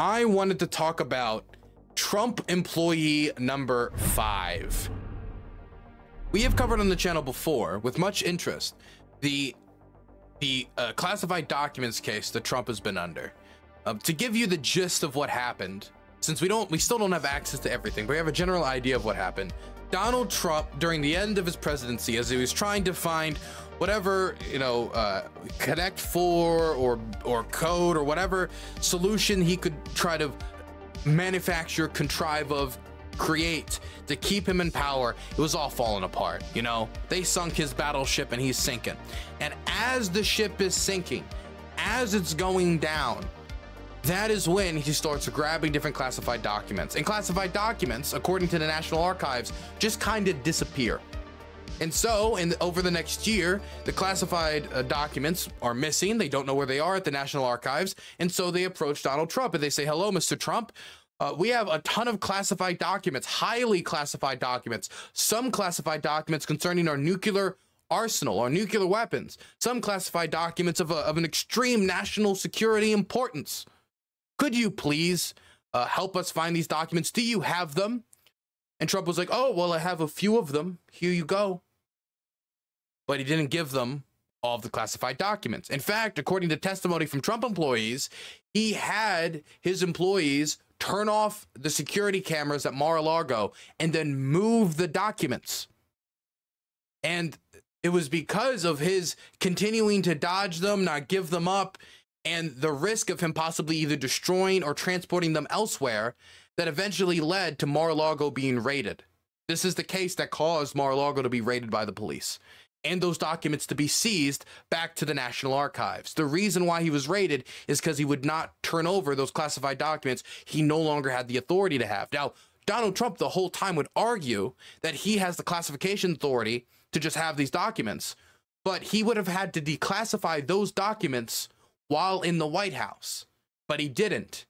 I wanted to talk about Trump employee number 5. We have covered on the channel before with much interest the classified documents case that Trump has been under. To give you the gist of what happened, since we still don't have access to everything, but we have a general idea of what happened. Donald Trump, during the end of his presidency, as he was trying to find whatever, Connect 4 or code or whatever solution he could try to manufacture, contrive of, create to keep him in power, it was all falling apart. They sunk his battleship and he's sinking. And as the ship is sinking, as it's going down, that is when he starts grabbing different classified documents. And classified documents, according to the National Archives, just kind of disappear. And so over the next year, the classified documents are missing. They don't know where they are at the National Archives. And so they approach Donald Trump and they say, hello, Mr. Trump. We have a ton of classified documents, highly classified documents, some classified documents concerning our nuclear arsenal, our nuclear weapons, some classified documents of an extreme national security importance. Could you please help us find these documents? Do you have them? And Trump was like, oh, well, I have a few of them. Here you go. But he didn't give them all of the classified documents. In fact, according to testimony from Trump employees, he had his employees turn off the security cameras at Mar-a-Lago and then move the documents. And it was because of his continuing to dodge them, not give them up, and the risk of him possibly either destroying or transporting them elsewhere that eventually led to Mar-a-Lago being raided. This is the case that caused Mar-a-Lago to be raided by the police and those documents to be seized back to the National Archives. The reason why he was raided is because he would not turn over those classified documents he no longer had the authority to have. Now, Donald Trump the whole time would argue that he has the classification authority to just have these documents, but he would have had to declassify those documents while in the White House, but he didn't.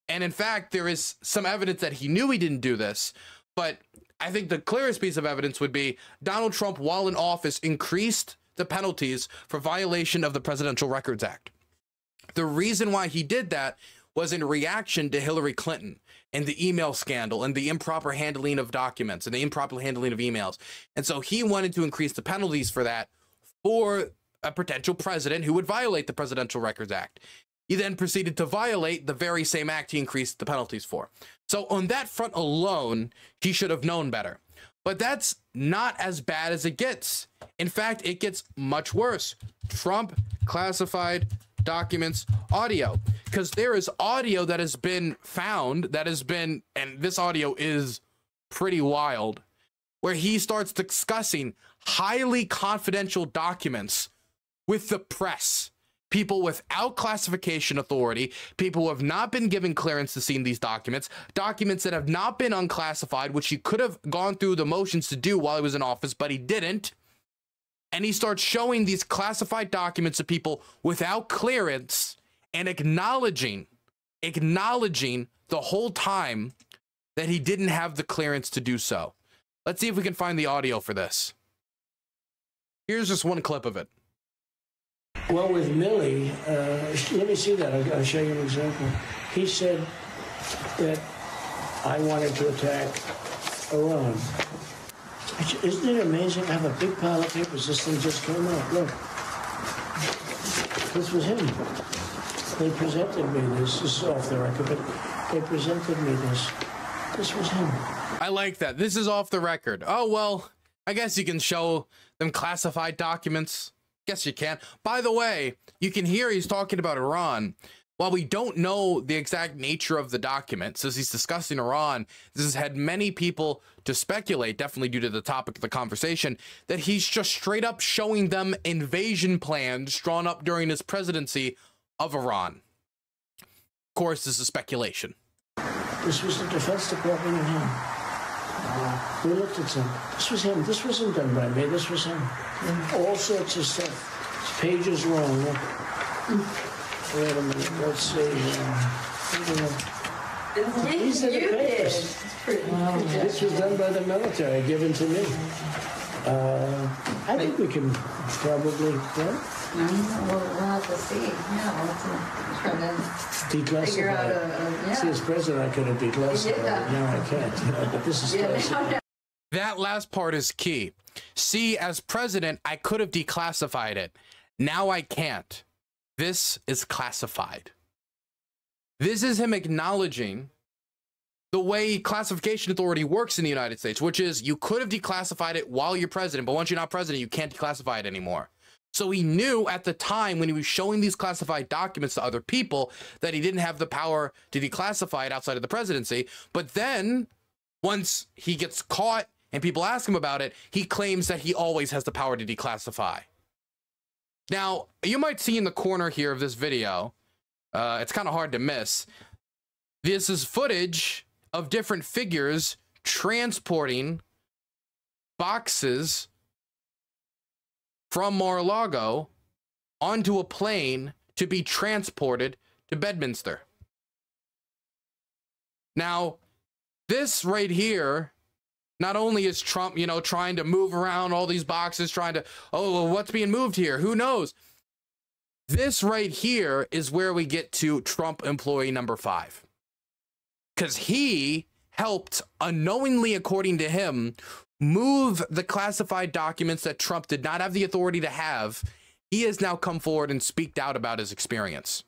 And in fact, there is some evidence that he knew he didn't do this, but I think the clearest piece of evidence would be Donald Trump, while in office, increased the penalties for violation of the Presidential Records Act. The reason why he did that was in reaction to Hillary Clinton and the email scandal and the improper handling of documents and the improper handling of emails. And so he wanted to increase the penalties for that for a potential president who would violate the Presidential Records Act. He then proceeded to violate the very same act he increased the penalties for. So on that front alone, he should have known better. But that's not as bad as it gets. In fact, it gets much worse. Trump classified documents audio, because there is audio that has been found and this audio is pretty wild, where he starts discussing highly confidential documents with the press, people without classification authority, people who have not been given clearance to see these documents, documents that have not been unclassified, which he could have gone through the motions to do while he was in office, but he didn't. And he starts showing these classified documents to people without clearance and acknowledging the whole time that he didn't have the clearance to do so. Let's see if we can find the audio for this. Here's just one clip of it. Well, with Milley, let me see that. I'll show you an example. He said that I wanted to attack Iran. Isn't it amazing? I have a big pile of papers. This thing just came out. Look. This was him. They presented me this. This is off the record, but they presented me this. This was him. I like that. This is off the record. Oh, well, I guess you can show them classified documents. Guess you can. By the way, you can hear he's talking about Iran. While we don't know the exact nature of the documents, as he's discussing Iran, this has had many people to speculate, definitely due to the topic of the conversation, that he's just straight up showing them invasion plans drawn up during his presidency of Iran. Of course, this is speculation. This was the Defense Department and him. We looked at him. This was him. This wasn't done by me. This was him. All sorts of stuff. This page is wrong. Look. Wait a minute. Let's see. These are the papers. This was done by the military, given to me. I think we can probably, yeah. We'll have to see. Yeah, we'll have to try to Declassify. figure out Yeah. See, as president, I could have declassified it. Now I can't. But this is classified. That last part is key. See, as president, I could have declassified it. Now I can't. This is classified. This is him acknowledging the way classification authority works in the United States, which is you could have declassified it while you're president, but once you're not president, you can't declassify it anymore. So he knew at the time when he was showing these classified documents to other people that he didn't have the power to declassify it outside of the presidency. But then once he gets caught and people ask him about it, he claims that he always has the power to declassify. Now, you might see in the corner here of this video, it's kind of hard to miss. This is footage of different figures transporting boxes from Mar-a-Lago onto a plane to be transported to Bedminster. Now, this right here, not only is Trump, you know, trying to move around all these boxes, trying to, oh, what's being moved here? Who knows? This right here is where we get to Trump employee number 5. Because he helped unknowingly, according to him, move the classified documents that Trump did not have the authority to have. He has now come forward and speaked out about his experience.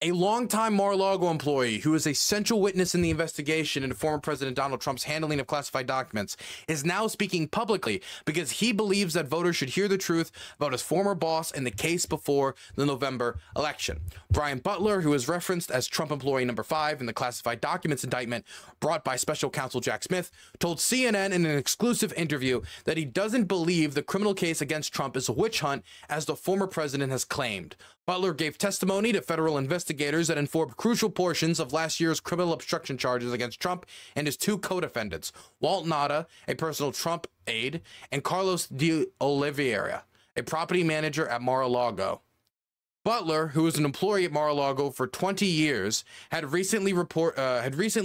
A longtime Mar-a-Lago employee who is a central witness in the investigation into former President Donald Trump's handling of classified documents is now speaking publicly because he believes that voters should hear the truth about his former boss in the case before the November election. Brian Butler, who is referenced as Trump employee number 5 in the classified documents indictment brought by special counsel Jack Smith, told CNN in an exclusive interview that he doesn't believe the criminal case against Trump is a witch hunt as the former president has claimed. Butler gave testimony to federal investigators that informed crucial portions of last year's criminal obstruction charges against Trump and his 2 co-defendants, Walt Nauta, a personal Trump aide, and Carlos de Oliveira, a property manager at Mar-a-Lago. Butler, who was an employee at Mar-a-Lago for 20 years, had recently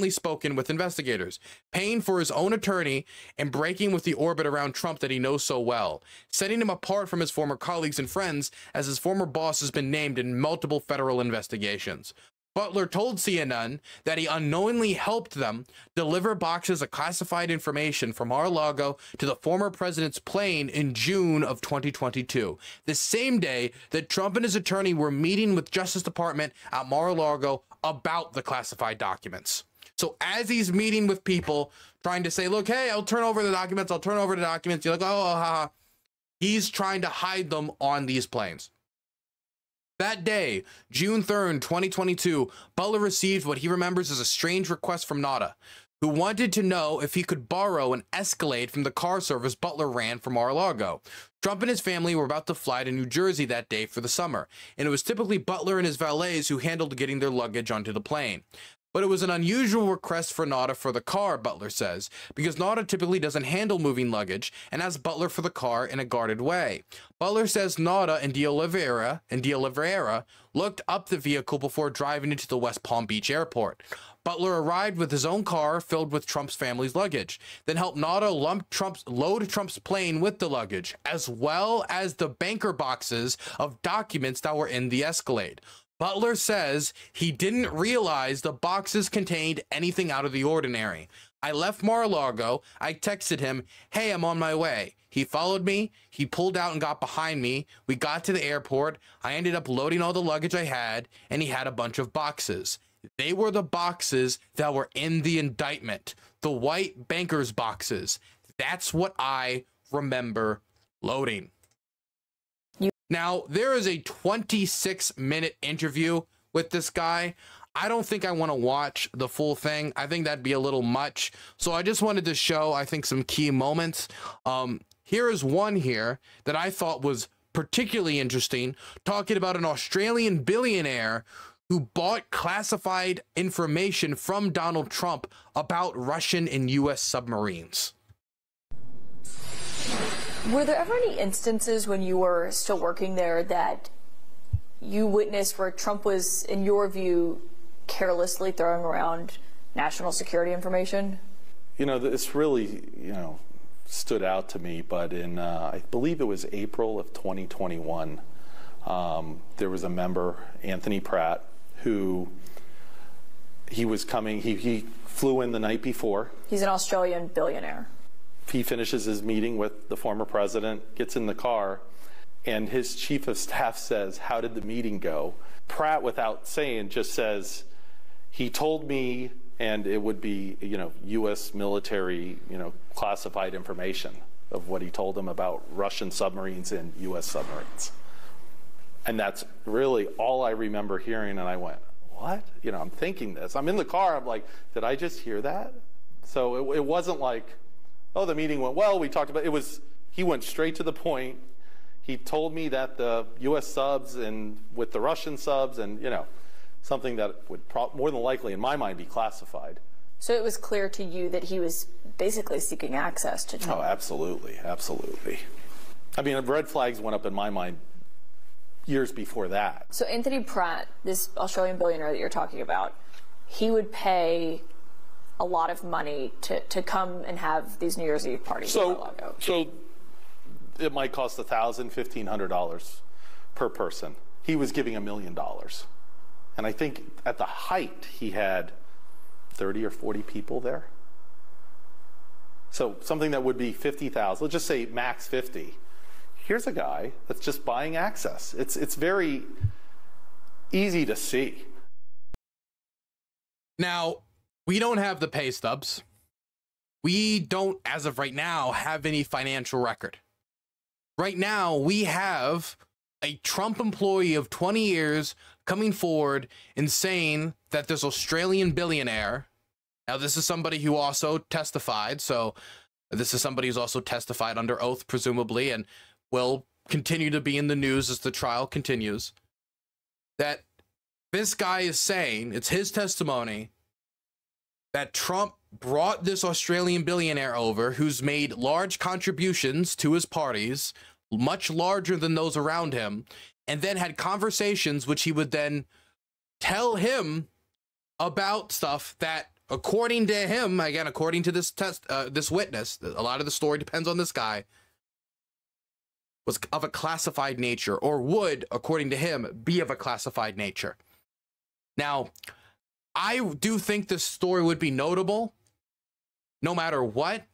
spoken with investigators, paying for his own attorney and breaking with the orbit around Trump that he knows so well, setting him apart from his former colleagues and friends as his former boss has been named in multiple federal investigations. Butler told CNN that he unknowingly helped them deliver boxes of classified information from Mar-a-Lago to the former president's plane in June of 2022, the same day that Trump and his attorney were meeting with Justice Department at Mar-a-Lago about the classified documents. So as he's meeting with people trying to say, look, hey, I'll turn over the documents, you're like, oh, ha. He's trying to hide them on these planes. That day, June 3rd, 2022, Butler received what he remembers as a strange request from Nauta, who wanted to know if he could borrow an Escalade from the car service Butler ran for Mar-a-Lago. Trump and his family were about to fly to New Jersey that day for the summer, and it was typically Butler and his valets who handled getting their luggage onto the plane. But it was an unusual request for Nauta for the car, Butler says, because Nauta typically doesn't handle moving luggage and asks Butler for the car in a guarded way. Butler says Nauta and de Oliveira looked up the vehicle before driving into the West Palm Beach airport. Butler arrived with his own car filled with Trump's family's luggage, then helped Nauta load Trump's plane with the luggage, as well as the banker boxes of documents that were in the Escalade. Butler says he didn't realize the boxes contained anything out of the ordinary. I left Mar-a-Lago. I texted him, hey, I'm on my way. He followed me. He pulled out and got behind me. We got to the airport. I ended up loading all the luggage I had, and he had a bunch of boxes. They were the boxes that were in the indictment, the white banker's boxes. That's what I remember loading. Now, there is a 26-minute interview with this guy. I don't think I want to watch the full thing. I think that'd be a little much. So I just wanted to show, I think, some key moments. Here is one here that I thought was particularly interesting, talking about an Australian billionaire who bought classified information from Donald Trump about Russian and U.S. submarines. Were there ever any instances when you were still working there that you witnessed where Trump was, in your view, carelessly throwing around national security information? You know, it's really, stood out to me, but in, I believe it was April of 2021, there was a member, Anthony Pratt, who he was coming, he flew in the night before. He's an Australian billionaire. He finishes his meeting with the former president, gets in the car, and his chief of staff says, "How did the meeting go?" Pratt, without saying, just says, "He told me," and it would be, you know, U.S. military, you know, classified information of what he told him about Russian submarines and U.S. submarines. And that's really all I remember hearing, and I went, what? You know, I'm thinking this. I'm in the car, I'm like, did I just hear that? So it wasn't like, oh, the meeting went well, we talked about it. Was, he went straight to the point. He told me that the U.S. subs and with the Russian subs and, you know, something that would more than likely, in my mind, be classified. So it was clear to you that he was basically seeking access to Trump. Oh, absolutely, absolutely. I mean, red flags went up in my mind years before that. So Anthony Pratt, this Australian billionaire that you're talking about, he would pay a lot of money to come and have these New Year's Eve parties. So it might cost $1,000, $1,500 per person. He was giving $1 million. And I think at the height, he had 30 or 40 people there. So something that would be 50,000, let's just say max 50. Here's a guy that's just buying access. It's very easy to see. Now, we don't have the pay stubs. We don't, as of right now, have any financial record. Right now, we have a Trump employee of 20 years coming forward and saying that this Australian billionaire, now this is somebody who also testified, so this is somebody who's also testified under oath, presumably, and will continue to be in the news as the trial continues, that this guy is saying, it's his testimony, that Trump brought this Australian billionaire over who's made large contributions to his parties, much larger than those around him, and then had conversations which he would then tell him about stuff that, according to him, again, according to this this witness, a lot of the story depends on this guy, was of a classified nature, or would, according to him, be of a classified nature. Now, I do think this story would be notable, no matter what,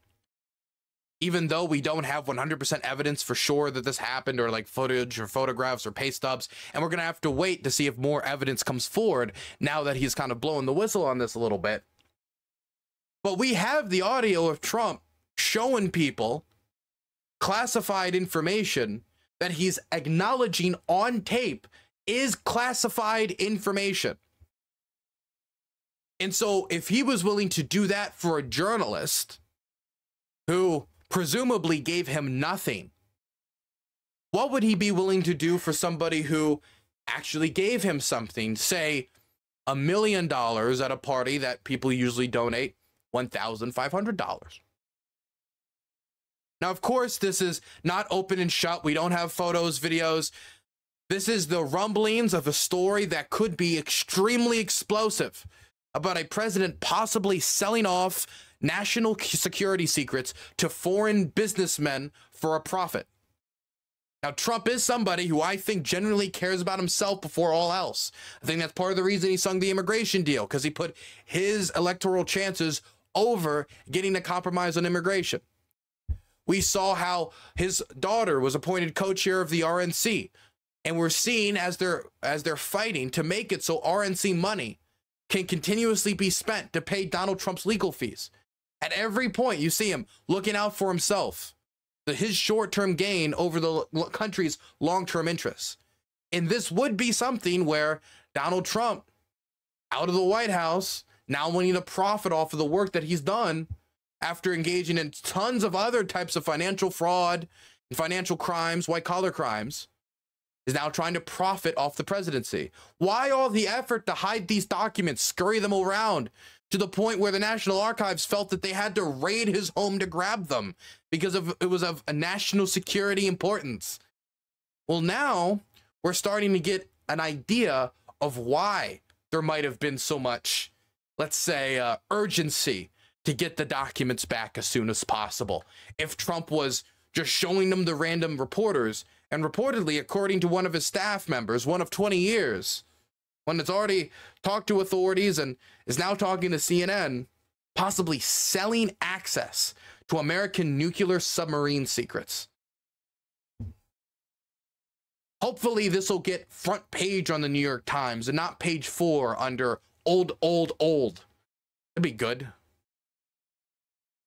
even though we don't have 100% evidence for sure that this happened, or like footage or photographs or pay stubs, and we're going to have to wait to see if more evidence comes forward now that he's kind of blowing the whistle on this a little bit. But we have the audio of Trump showing people classified information that he's acknowledging on tape is classified information. And so if he was willing to do that for a journalist who presumably gave him nothing, what would he be willing to do for somebody who actually gave him something? Say $1 million at a party that people usually donate $1,500. Now, of course, this is not open and shut. We don't have photos, videos. This is the rumblings of a story that could be extremely explosive about a president possibly selling off national security secrets to foreign businessmen for a profit. Now, Trump is somebody who I think generally cares about himself before all else. I think that's part of the reason he sung the immigration deal, because he put his electoral chances over getting a compromise on immigration. We saw how his daughter was appointed co-chair of the RNC, and we're seeing as they're fighting to make it so RNC money can continuously be spent to pay Donald Trump's legal fees. At every point, you see him looking out for himself, his short-term gain over the country's long-term interests. And this would be something where Donald Trump, out of the White House, now wanting to profit off of the work that he's done after engaging in tons of other types of financial fraud and financial crimes, white-collar crimes, is now trying to profit off the presidency. Why all the effort to hide these documents, scurry them around, to the point where the National Archives felt that they had to raid his home to grab them because it was of a national security importance? Well, now we're starting to get an idea of why there might have been so much, let's say, urgency to get the documents back as soon as possible. If Trump was just showing them to random reporters, and reportedly, according to one of his staff members, one of 20 years, one that's already talked to authorities and is now talking to CNN, possibly selling access to American nuclear submarine secrets. Hopefully this will get front page on the New York Times and not page 4 under old. That'd be good.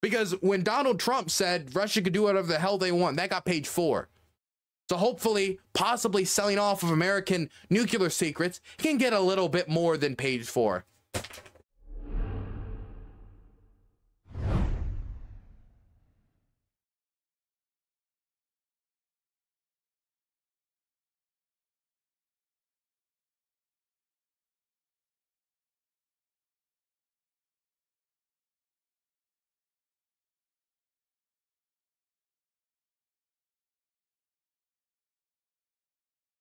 Because when Donald Trump said Russia could do whatever the hell they want, that got page 4. So hopefully, possibly selling off of American nuclear secrets can get a little bit more than page 4.